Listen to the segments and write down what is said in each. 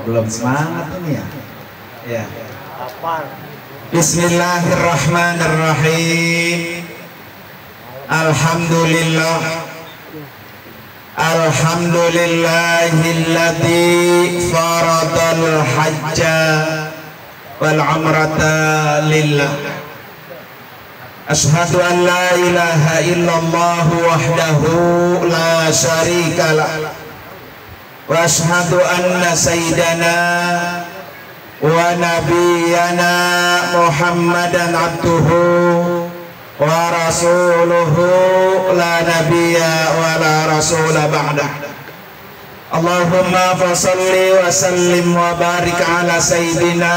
belum semangat ini ya. Ya. Bismillahirrahmanirrahim. Alhamdulillah. Alhamdulillahilladzi faradal hajja wal umrata lillah. Asyhadu an la ilaha illallah wahdahu la syarikalah. Wa asyhadu anna sayyidana wa nabiyyana Muhammadan abduhu wa rasuluhu la nabiyya wa la rasula ba'dah. Allahumma fasalli wa sallim wa barik ala sayyidina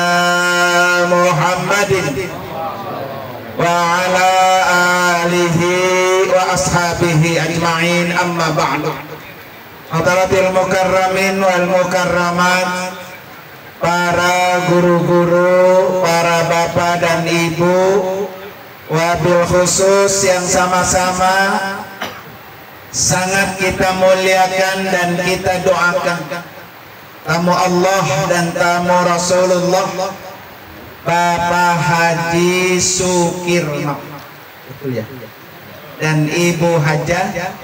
Muhammadin wa ala alihi wa ashabihi ajma'in, amma ba'du. Hadaratil mukarramin wal mukarramat, para guru-guru, para bapak dan ibu, wabil khusus yang sama-sama sangat kita muliakan dan kita doakan, tamu Allah dan tamu Rasulullah, Bapak Haji Sukirno, betul ya, dan Ibu Hajah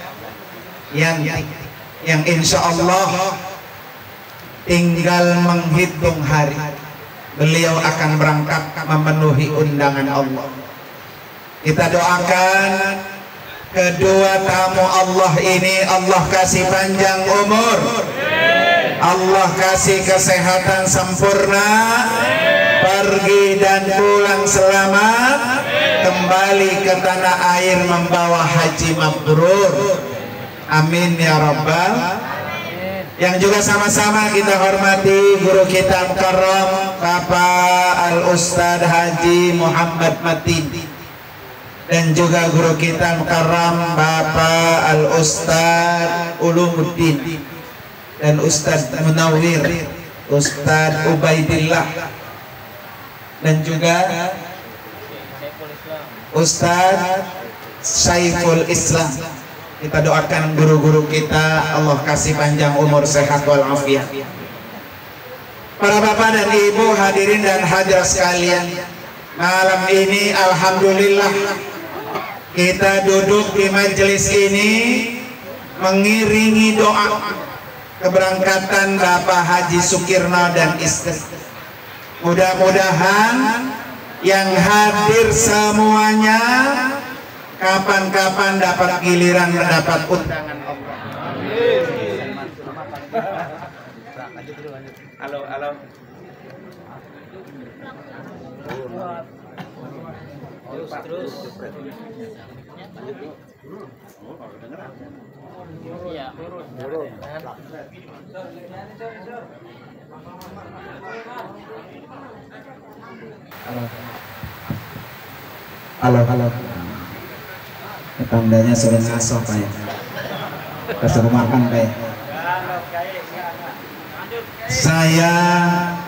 yang insya Allah tinggal menghitung hari beliau akan berangkat memenuhi undangan Allah. Kita doakan kedua tamu Allah ini, Allah kasih panjang umur, Allah kasih kesehatan sempurna, pergi dan pulang selamat, kembali ke tanah air membawa haji mabrur. Amin ya rabbal. Yang juga sama-sama kita hormati guru kita mukarram Bapak Al-Ustadz Haji Muhammad Matin, dan juga guru kita mukarram Bapak Al-Ustadz Ulumuddin dan Ustadz Munawwir, Ustadz Ubaidillah, dan juga Ustadz Saiful Islam. Kita doakan guru-guru kita, Allah kasih panjang umur, sehat walafiat. Para bapak dan ibu, hadirin dan hadirat sekalian, malam ini alhamdulillah kita duduk di majelis ini mengiringi doa keberangkatan Bapak Haji Sukirno dan istri. Mudah-mudahan yang hadir semuanya kapan-kapan dapat giliran mendapat undangan Allah. Halo. Terus. Iya. Halo. Tandanya sudah ngasoh Pak ya. Kesuruh makan Pak ya. Saya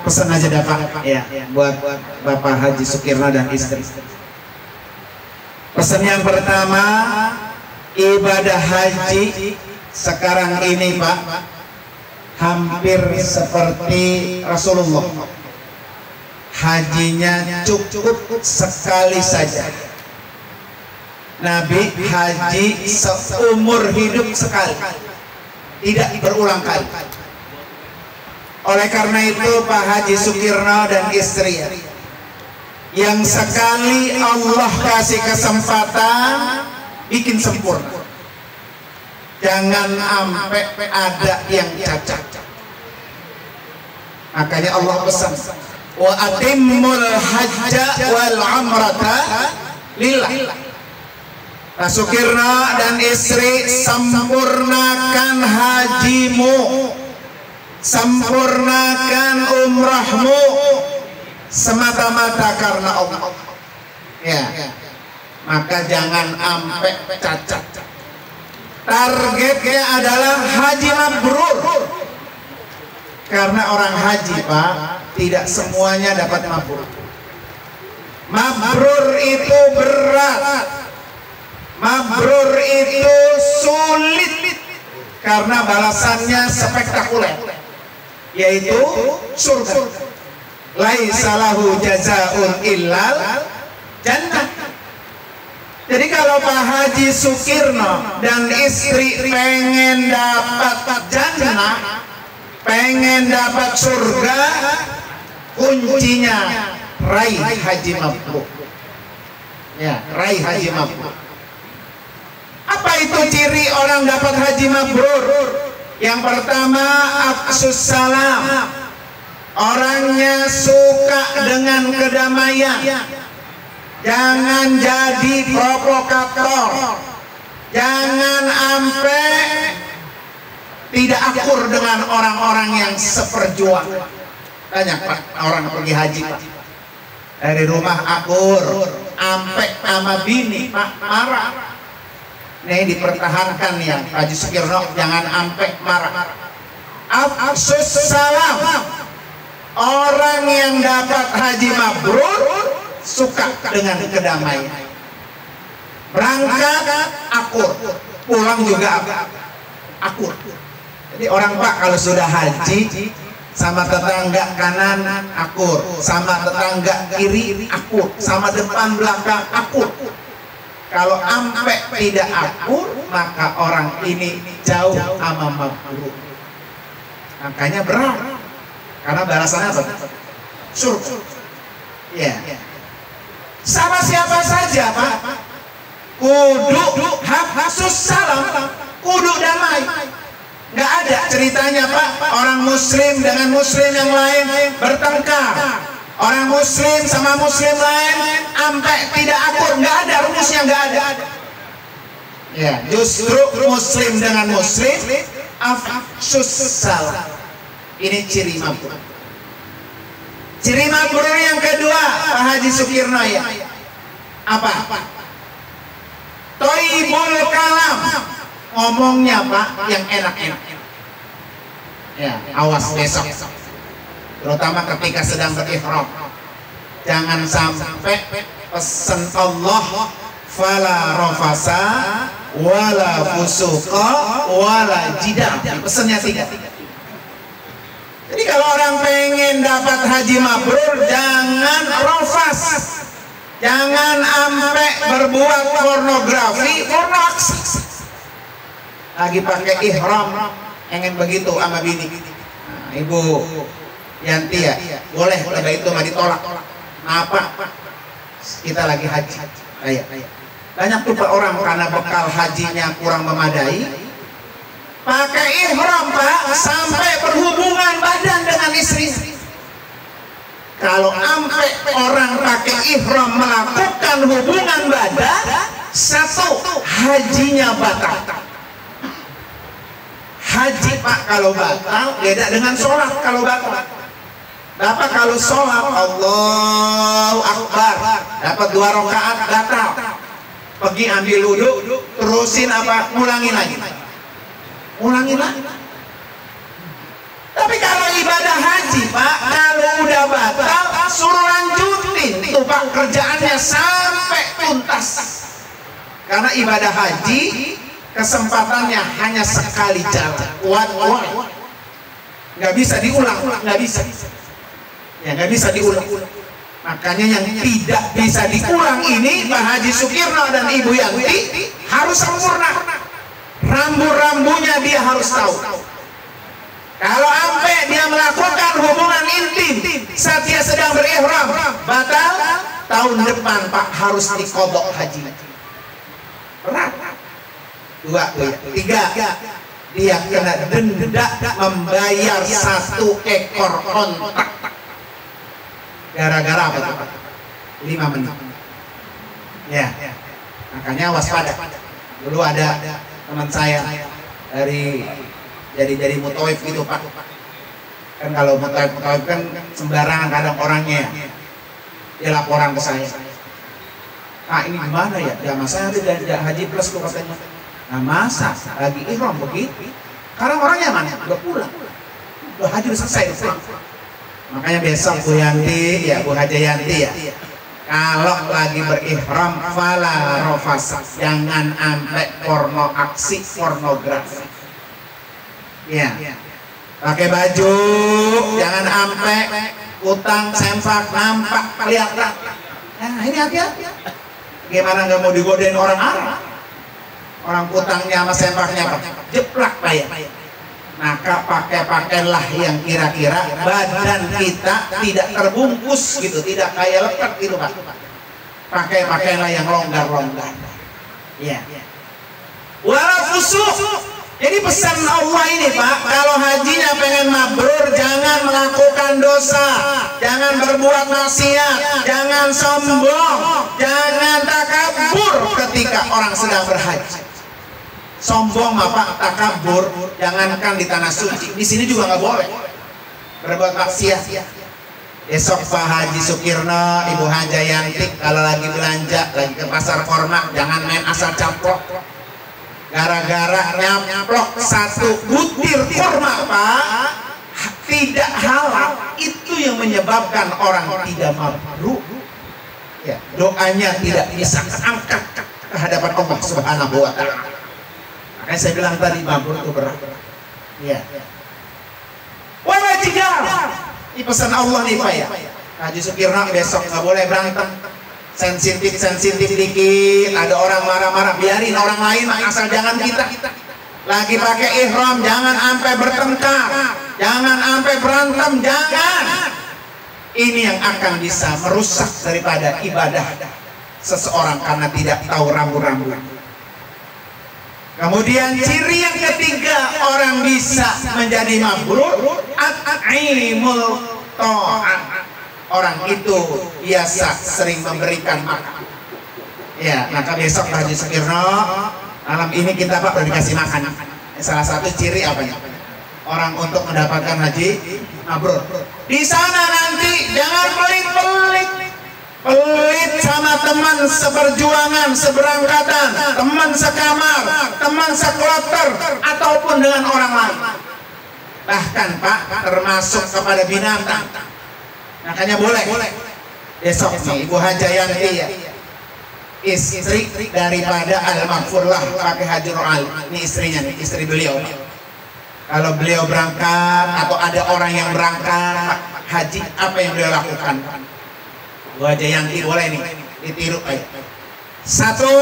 pesan aja dah Pak ya, buat Bapak Haji Sukirno dan istri. Pesan yang pertama, ibadah haji sekarang ini Pak hampir seperti Rasulullah. Hajinya cukup sekali saja. Nabi haji seumur hidup sekali, tidak berulang kali. Oleh karena itu Pak Haji Sukirno dan istri yang sekali Allah kasih kesempatan bikin sempurna, jangan sampai ada yang cacat. Makanya Allah pesan, wa atimmul hajja wal umrata lillah. Pak Sukirno dan istri, sempurnakan hajimu, sempurnakan umrahmu semata-mata karena Allah. Ya, maka jangan sampai cacat. Targetnya adalah haji mabrur. Karena orang haji Pak, tidak semuanya dapat mabrur. Mabrur itu berat. Mabrur itu sulit karena balasannya spektakuler. yaitu surga. Laisa lahu jazaa'un illal jannah. Jadi kalau Pak Haji Sukirno dan istri pengen dapat jannah, pengen dapat surga, kuncinya raih haji mabrur. Ya, raih haji mabrur. Apa itu ciri orang dapat haji mabrur? Yang pertama, afsus salam. Orangnya suka dengan kedamaian. Jangan jadi provokator. Jangan sampai tidak akur dengan orang-orang yang seperjuang. Banyak Pak orang pergi haji Pak, dari rumah akur, sampai sama bini Pak marah. Nih dipertahankan ya Haji Sukirno, jangan sampai marah. Afsus salam. Orang yang dapat haji mabrur suka dengan kedamaian. Berangkat akur, pulang juga akur. Jadi orang Pak kalau sudah haji, sama tetangga kanan akur, sama tetangga kiri akur, sama depan belakang akur. Kalau sampai tidak akur, maka orang ini jauh sama mabrur. Makanya berat, karena balasannya apa? Surga. Ya. Sama siapa saja Pak, kudu hafsus salam, kudu damai. Nggak ada ceritanya Pak orang muslim dengan muslim yang lain bertengkar, orang muslim sama muslim lain sampai tidak akur. Nggak ada, rumusnya nggak ada. Ya, justru muslim dengan muslim afsus salam. Ini ciri mabrur. Ciri mabrur yang kedua Pak Haji Sukirno ya, apa? Toibul kalam. Ngomongnya Pak yang enak-enak. Ya, awas besok, terutama ketika sedang berihram, jangan sampai pesan Allah fala rafasa wala fusuqa wala jidal. Pesannya tidak. Jadi kalau orang pengen dapat haji mabrur, jangan rafas, jangan sampai berbuat pornografi, pornoaksi. Lagi pakai ihram, pengen begitu sama bini. Nah, Ibu Yanti ya, boleh kalau itu nggak ditolak. Apa? Kita lagi haji. Banyak tuh Pak orang karena bekal hajinya kurang memadai, pakai ihram Pak, sampai berhubungan badan dengan istri. Kalau sampai orang pakai ihram melakukan hubungan badan, satu, hajinya batal. Haji Pak kalau batal beda dengan sholat. Kalau batal, Bapak kalau sholat Allahu Akbar dapat 2 rakaat batal, pergi ambil wudhu, terusin apa, ngulangin lagi. Tapi kalau ibadah haji Pak, kalau udah batal suruh lanjutin tuh Pak kerjaannya sampai tuntas. Karena ibadah haji kesempatannya hanya sekali jalan, nggak bisa diulang, nggak bisa. Ya nggak bisa diulang. Makanya yang tidak bisa diulang ini Pak Haji Sukirno dan Ibu Yanti harus sempurna. Rambu-rambunya dia harus tahu. Kalau sampai dia melakukan hubungan intim saat dia sedang berihram, batal, tahun depan Pak harus dikodok haji. Berat. 2, 3, dia kena denda membayar 1 ekor ontak. Gara-gara apa Pak? 5 menit. Ya, makanya waspada. Dulu ada teman saya dari mutawif gitu Pak. Kan kalau mutawif kan sembarangan kadang orangnya. Dia laporan ke saya. Ini gimana ya? Ya masa ada haji plus tuh katanya. Nah masa lagi ihram begitu? Karena orangnya mana? Udah pulang. Udah haji udah selesai. Makanya besok Bu Yanti ya, Bu Haji Yanti ya, kalau lagi berihram fala rafas, jangan sampai porno aksi, pornografi. Ya. pakai baju, jangan ampe utang sempak nampak kelihatan. Nah ini hati-hati. Gimana nggak mau digodain orang Arab? Orang utangnya sama sempaknya apa? Jeplak bayar. Maka pakailah yang kira-kira badan kita tidak terbungkus gitu, tidak kayak lekat gitu Pak. Pakailah yang longgar-longgar. Ya. Walau fusuh. Jadi pesan Allah ini Pak, kalau hajinya pengen mabrur, jangan melakukan dosa, jangan berbuat maksiat, jangan sombong, jangan takabur ketika orang sedang berhaji. Sombong Pak, takabur, jangankan di tanah suci, di sini juga nggak boleh berbuat maksiat. Besok Pak Haji Sukirno, Ibu Haja Yanti kalau lagi belanja, lagi ke pasar Korma, jangan main asal caplok. Gara-gara nyaplok satu butir kurma Pak, tidak halal, itu yang menyebabkan orang tidak mabrur. Ya, doanya tidak bisa terangkat ke hadapan Allah Subhanahu wa Ta'ala. Makanya saya bilang tadi mabrur itu berat. Ya. Wajibah. Ini pesan Allah nih Pak ya. Haji Sukirno besok nggak boleh berantem. Sensitif dikit, ada orang marah-marah, biarin orang lain asal jangan kita. Lagi pakai ihram, jangan sampai bertengkar, jangan sampai berantem, jangan. Ini yang akan bisa merusak daripada ibadah seseorang karena tidak tahu rambu-rambu. Kemudian ciri yang ketiga orang bisa menjadi mabrur, at'imul ta'at. Orang itu biasa sering memberikan makan. Ya, maka besok Haji Sukirno malam ini kita Pak udah dikasih makan. Salah satu ciri apa ya? Orang untuk mendapatkan haji mabrur. Di sana nanti jangan pelit-pelit. Pelit sama teman seperjuangan, seberangkatan, teman sekamar, teman sekloter, ataupun dengan orang lain. Bahkan Pak termasuk kepada binatang. Makanya boleh besok nih Ibu Haja Yanti ya, istri daripada Al-Maghfurlah pakai Haji Ali, ini istrinya nih, istri beliau. Kalau beliau berangkat atau ada orang yang berangkat haji, apa yang beliau lakukan? Ibu Haja Yanti boleh nih ditiru aja. Satu,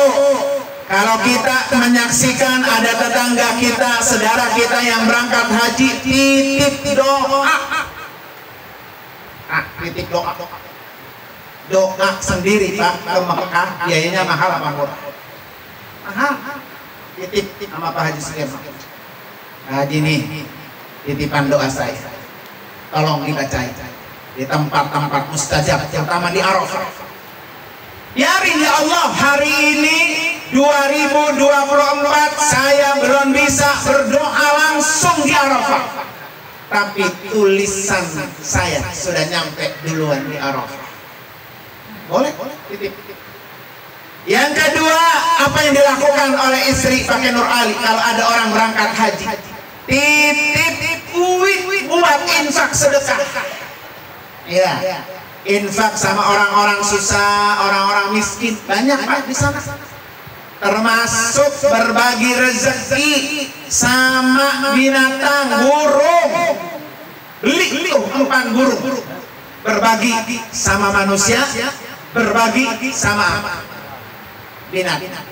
kalau kita menyaksikan ada tetangga kita, saudara kita yang berangkat haji, titip doa. Titik doa sendiri Pak ke Mekah, biayanya mahal apa murah? Mahal. Titip sama Pak Haji Sukirno. Haji nih, titipan doa saya, tolong dibacain di tempat-tempat mustajab, terutama di Arafah. Biarin ya Allah, hari ini 2024 saya belum bisa berdoa langsung di Arafah, tapi tulisan saya sudah nyampe duluan di Arafah. Boleh, titip. Yang kedua, apa yang dilakukan oleh istri pakai Nur Ali kalau ada orang berangkat haji? Titip duit buat infak sedekah. Ya, infak sama orang-orang susah, orang-orang miskin, banyak Pak di sana. Termasuk berbagi rezeki sama binatang, burung. Beli tuh 4 burung, berbagi sama manusia, berbagi sama binatang.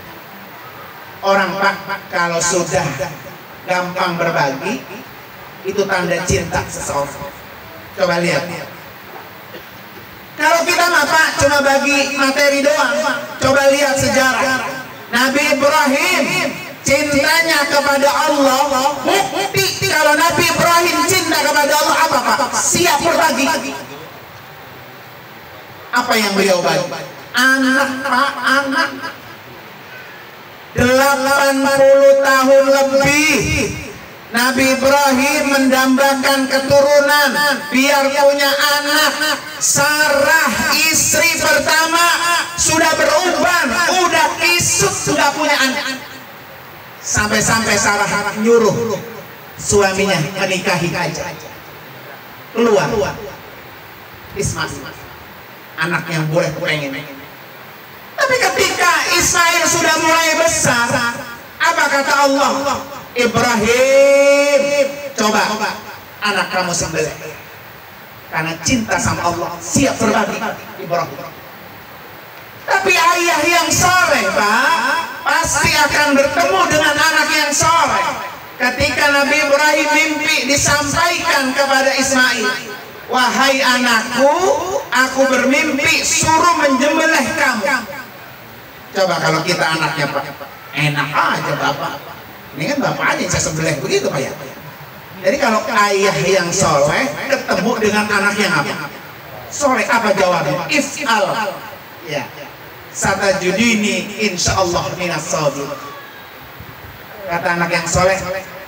Orang Pak kalau sudah gampang berbagi, itu tanda cinta seseorang. Coba lihat. Kalau kita mah Pak cuma bagi materi doang, coba lihat sejarah. Nabi Ibrahim cintanya kepada Allah, bukti kalau Nabi Ibrahim cinta kepada Allah apa Pak? Siap berbagi. Apa yang beliau bagi? Anak Pak, anak. 80 tahun lebih Nabi Ibrahim mendambakan keturunan biar punya anak. Sarah istri pertama sudah beruban, udah kisut, sudah punya anak. Sampai-sampai Sarah nyuruh suaminya menikahi aja. Keluar Ismail, anak yang boleh pengen. Tapi ketika Ismail sudah mulai besar, apa kata Allah? Ibrahim, coba anak kamu sembelih. Karena cinta sama Allah, siap berbagi. Ibrahim. Tapi ayah yang soleh, Pak, pasti akan bertemu dengan anak yang soleh. Ketika Nabi Ibrahim mimpi disampaikan kepada Ismail, wahai anakku, aku bermimpi suruh menjembelih kamu. Coba kalau kita anaknya, Pak, enak aja Bapak. Ini kan Bapak aja yang saya sembelih, begitu Pak ya. Jadi kalau ayah yang soleh ketemu dengan anak yang apa? Soleh, apa jawabnya? If'al. Ya. Satajudini insyaallah minas shadiqin. Kata anak yang soleh,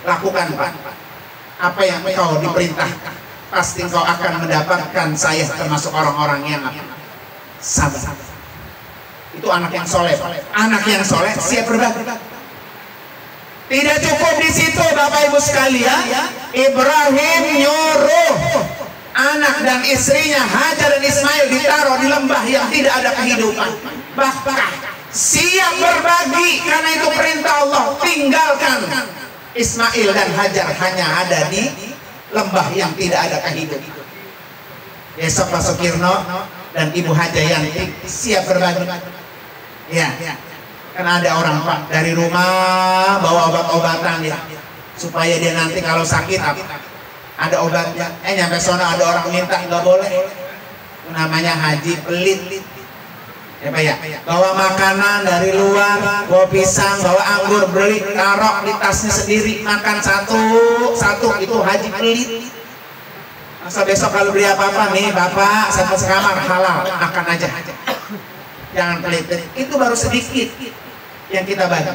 lakukan Pak apa yang engkau diperintahkan, pasti engkau akan mendapatkan saya termasuk orang-orang yang sabar. Itu anak yang soleh. Anak yang soleh siap berbagi. Tidak cukup di situ Bapak Ibu sekalian, Ibrahim nyuruh anak dan istrinya Hajar dan Ismail ditaruh di lembah yang tidak ada kehidupan. Bahkan siap berbagi karena itu perintah Allah. Tinggalkan Ismail dan Hajar hanya ada di lembah yang tidak ada kehidupan. Besok Pak Sukirno dan Ibu Hajayanti siap berbagi. Ya, kan ada orang Pak dari rumah bawa obat-obatan ya, supaya dia nanti kalau sakit ada obatnya. Nyampe sana ada orang minta, nggak boleh. Namanya haji pelit. Ya Pak ya, bawa makanan dari luar, bawa pisang, bawa anggur, beli, taruh di tasnya sendiri, makan satu, itu haji pelit. Masa besok kalau beli apa-apa nih Bapak, satu sekamar halal, makan aja. Jangan pelit. Itu baru sedikit yang kita baca.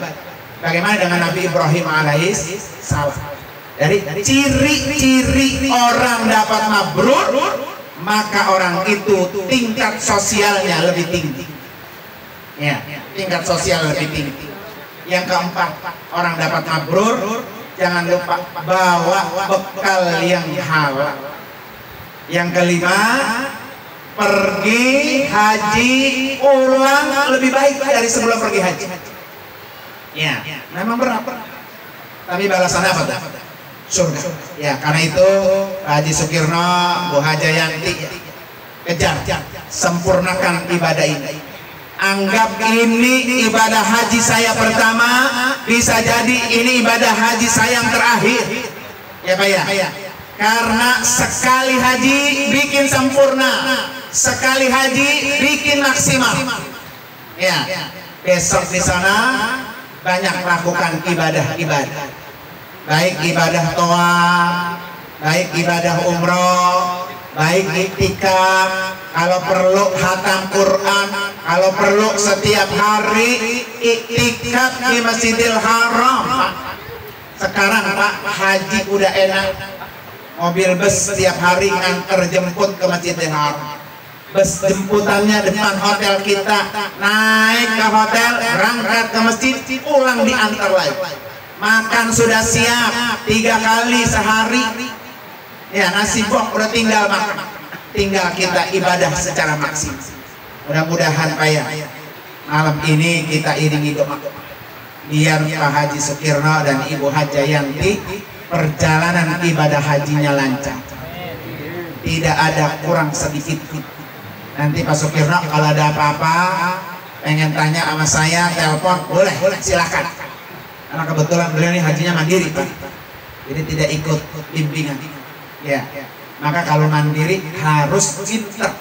Bagaimana dengan Nabi Ibrahim alaihissalam? Dari ciri-ciri orang dapat mabrur, maka orang itu tingkat sosialnya lebih tinggi. Ya, tingkat sosial lebih tinggi. Yang keempat, orang dapat mabrur, jangan lupa bawa bekal yang halal. Yang kelima, pergi haji ulang lebih baik dari sebelum pergi haji. Ya, memang berat, tapi balasannya apa? Surga. Ya, karena itu Haji Sukirno, Bu Hajayanti, kejar, sempurnakan ibadah ini. Anggap ini ibadah haji saya pertama, bisa jadi ini ibadah haji saya yang terakhir. Ya Pak ya. Karena sekali haji bikin sempurna, sekali haji bikin maksimal. Ya, besok di sana banyak melakukan ibadah-ibadah, baik ibadah tawaf, baik ibadah umroh, baik iktikaf, kalau perlu khatam Quran, kalau perlu setiap hari iktikaf di Masjidil Haram. Sekarang Pak, haji udah enak, mobil bus setiap hari nganter jemput ke Masjidil Haram. Bus jemputannya depan hotel kita, naik ke hotel, berangkat ke masjid, pulang diantar lagi. Makan sudah siap 3 kali sehari. Ya, nasi bok udah tinggal makan. Tinggal kita ibadah secara maksimal. Mudah-mudahan Pak ya, malam ini kita iringi doa biar Pak Haji Sukirno dan Ibu Hajayanti perjalanan ibadah hajinya lancar. Tidak ada kurang sedikit. Nanti Pak Sukirno kalau ada apa-apa pengen tanya sama saya, telepon, boleh silakan. Karena kebetulan beliau ini hajinya mandiri Pak, jadi tidak ikut bimbingan. Ya, maka kalau mandiri harus pintar,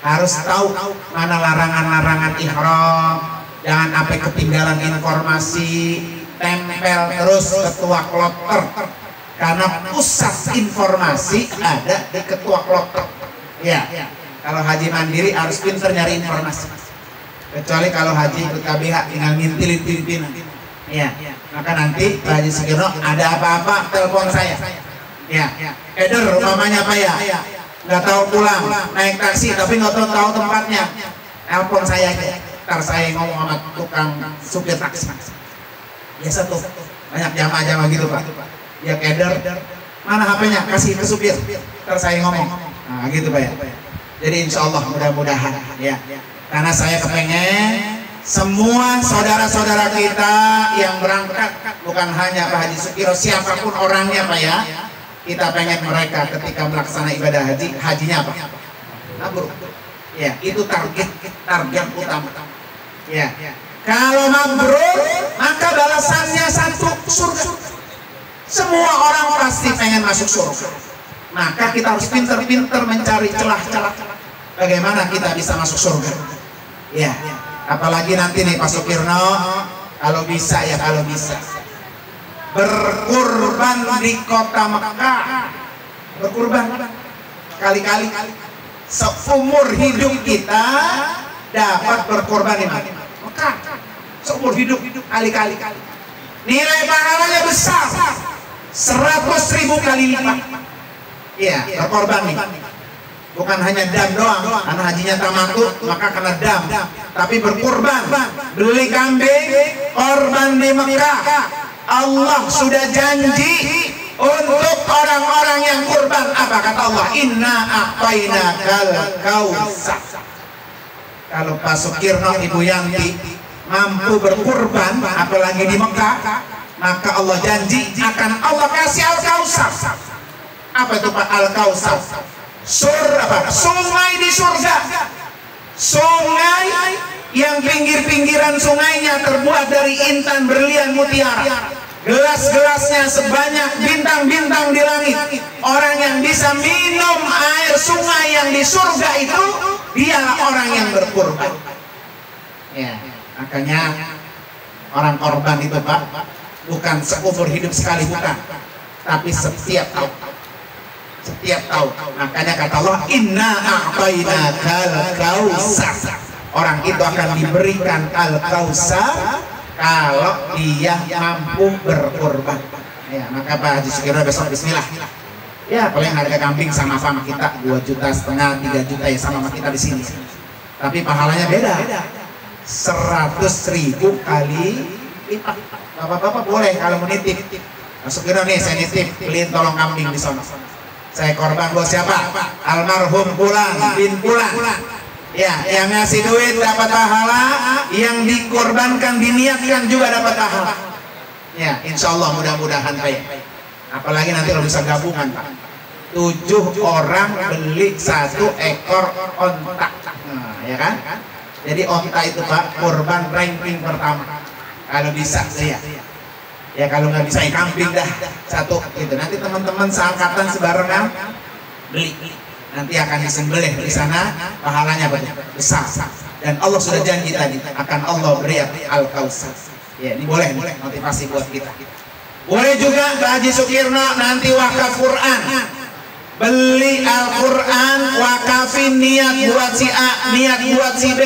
harus tahu mana larangan-larangan ihram, jangan sampai ketinggalan informasi, tempel terus ketua kloter, karena pusat informasi ada di ketua kloter. Ya, kalau haji mandiri harus pintar nyari informasi. Kecuali kalau haji ikut KBH tinggal ngintilin. Ya, maka nanti Pak Haji Sukirno ada apa-apa telepon saya. Ya, Eder umpamanya Pak ya, nggak tahu pulang naik taksi tapi nggak tahu tempatnya, telepon saya aja. Ntar saya ngomong sama tukang supir taksi. Biasa tuh banyak jamaah-jamaah gitu Pak. Ya Eder, mana HP-nya? Kasih ke supir. Ntar saya ngomong. Nah gitu Pak ya. Jadi insya Allah mudah-mudahan ya. Karena saya kepengen semua saudara-saudara kita yang berangkat, bukan hanya Pak Haji Sukirno, siapapun orangnya Pak ya, Kita pengen mereka ketika melaksanakan ibadah haji, hajinya apa? Mabrur. Ya, itu target utama. Ya. Kalau mabrur, maka balasannya satu, surga. Semua orang pasti pengen masuk surga. Maka kita harus pinter-pinter mencari celah-celah bagaimana kita bisa masuk surga. Ya, apalagi nanti nih Pak Sukirno, kalau bisa berkurban di kota Mekah, berkurban kali-kali seumur hidup kita dapat berkorban di Mekah, seumur hidup kali-kali, nilai pahalanya besar 100.000 kali lipat. Iya, berkorban nih, bukan hanya dam doang, karena hajinya tamattu maka kena dam, tapi berkorban, beli kambing, korban di Mekah. Allah sudah janji untuk orang-orang yang kurban. Apa kata Allah? Inna a'tainakal kautsar. Kalau Pak Sukirno, Ibu Yanti mampu berkurban apalagi di Mekah, maka Allah janji akan Allah kasih Al-Kautsar. Apa itu Pak Al-Kautsar? Sungai di surga. Sungai yang pinggir-pinggiran sungainya terbuat dari intan, berlian, mutiara. Gelas-gelasnya sebanyak bintang-bintang di langit. Orang yang bisa minum air sungai yang di surga itu, dialah orang yang berkurban. Ya, makanya orang korban itu Pak, bukan seumur hidup sekali, bukan, tapi setiap tahun. Setiap tahun. Makanya kata Allah, Inna a'tainakal kautsar. Orang itu akan diberikan Al-Kautsar kalau dia mampu berkorban. Ya, maka Pak Haji Sukirno besok bismillah. Ya, paling harga kambing sama-sama kita 2,5 juta, 3 juta ya sama kita di sini. Tapi pahalanya beda. 100.000 kali lipat. Bapak-bapak boleh kalau mau nitip. Pak Sukirno nih saya nitip, beliin tolong kambing di sana. Saya korban buat siapa? Almarhum Pulang bin Pulang. Ya, yang ngasih duit dapat pahala, yang dikorbankan, diniatkan juga dapat pahala. Ya, insya Allah mudah-mudahan Pak. Apalagi nanti kalau bisa gabungan Pak. 7 orang beli 1 ekor onta. Nah, ya kan? Jadi onta itu Pak, korban ranking pertama. Kalau bisa ya. Ya kalau nggak bisa kambing dah 1 gitu. Nanti teman-teman seangkatan sebarengan beli. Nanti akan disembelih di sana, pahalanya besar. Dan Allah sudah janji tadi akan Allah beri Al-Kautsar. Ya, ini boleh motivasi buat kita. Boleh juga Pak Haji Sukirno nanti wakaf Quran. Beli Al-Quran, wakafin, niat buat si A, niat buat si B,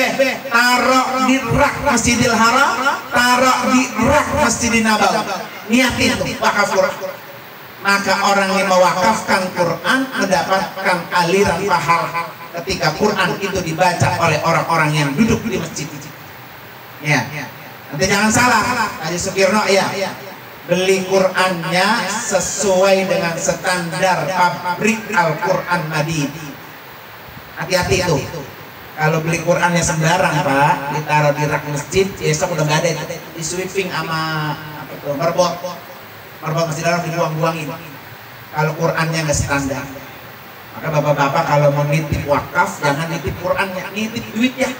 taruh di rak Masjidil Haram, taruh di rak Masjidin Nabawi. Niat itu wakaf Quran. Maka orang yang mewakafkan Quran mendapatkan aliran pahala ketika Quran itu dibaca oleh orang-orang yang duduk di masjid. Ya, nanti jangan salah, Haji Sukirno ya, beli Qurannya sesuai dengan standar pabrik Al-Quran Madinah. Hati-hati itu. Kalau beli Qurannya sembarang Pak, ditaruh di rak masjid, besok udah nggak ada, di sweeping sama apa tuh, marbot Masjid Haram dibuang-buangin. Kalau Qurannya nggak standar, maka bapak-bapak kalau mau nitip wakaf jangan nitip Qurannya, nitip duitnya.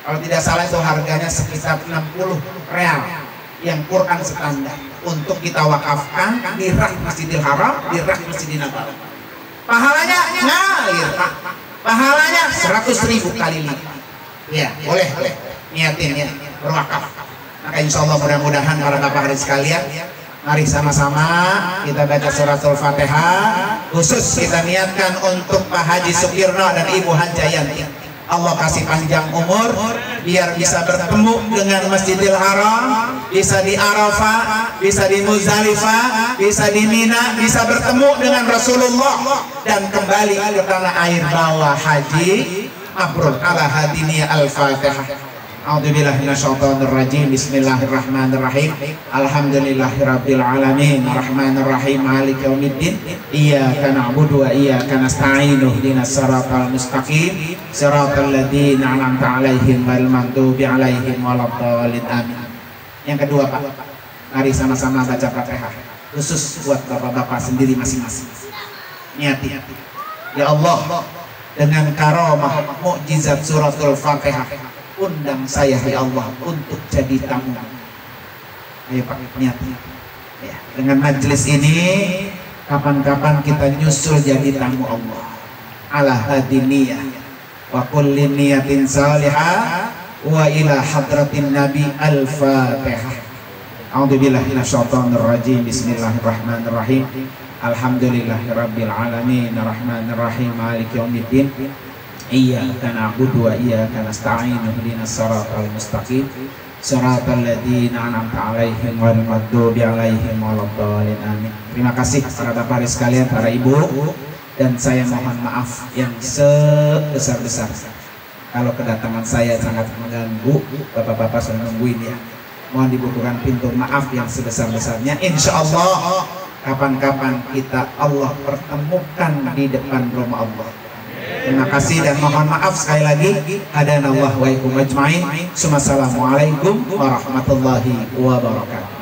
Kalau tidak salah itu harganya sekitar 60 real yang Quran standar untuk kita wakafkan di rak Masjidil Haram, di rak Masjidin Nabawi. Pahalanya ngalir Pak. Pahalanya 100.000 kali lipat. Ya, boleh niatin ya berwakaf. Maka insya Allah mudah-mudahan para bapak hari sekalian, mari sama-sama kita baca suratul Fatihah. Khusus kita niatkan untuk Pak Haji Sukirno dan Ibu Hanjayanti. Allah kasih panjang umur biar bisa bertemu dengan Masjidil Haram, bisa di Arafah, bisa di Muzdalifah, bisa di Mina, bisa bertemu dengan Rasulullah dan kembali ke tanah air bawa haji mabrur. Ala hadiniya al-Fatihah. A'udzubillahi minasyaitonirrajim. Bismillahirrahmanirrahim. Alhamdulillahirabbil alamin. Arrahmanirrahim. Maliki yaumiddin. Iyyaka na'budu wa iyyaka nasta'in. Ihdinas siratal mustaqim. Siratal ladzina an'amta 'alaihim ghairil maghdubi 'alaihim waladdallin. Amin. Yang kedua Pak, mari sama-sama baca Fatihah. khusus buat bapak-bapak sendiri masing-masing. Niati, ya Allah, dengan karomah mukjizat suratul Fatihah, undang saya ya Allah untuk jadi tamu. Ayo Pak, niati. Ya, dengan majelis ini kapan-kapan kita nyusul jadi tamu Allah. Ala hadiniyah wa kulli niyatin salihah wa ila hadratin nabi al-Fatihah. A'udzubillahi minasyaitonir rajim. Bismillahirrahmanirrahim. Alhamdulillahirabbil alamin arrahmanir rahim maliki yaumiddin. Iyyaka na'budu wa iyyaka nasta'in ihdinas siratal mustaqim siratal ladzina an'amta 'alaihim ghairil maghdubi 'alaihim waladdallin amin. Terima kasih para bapak sekalian, para ibu, dan saya mohon maaf yang sebesar-besar kalau kedatangan saya sangat mengganggu. Bapak-bapak sudah nungguin ya. Mohon dibukukan pintu maaf yang sebesar-besarnya. Insya Allah kapan-kapan kita Allah pertemukan di depan rumah Allah. Terima kasih dan mohon maaf sekali lagi. Hadanallahu wa iyyakum ajmain. Assalamualaikum warahmatullahi wabarakatuh.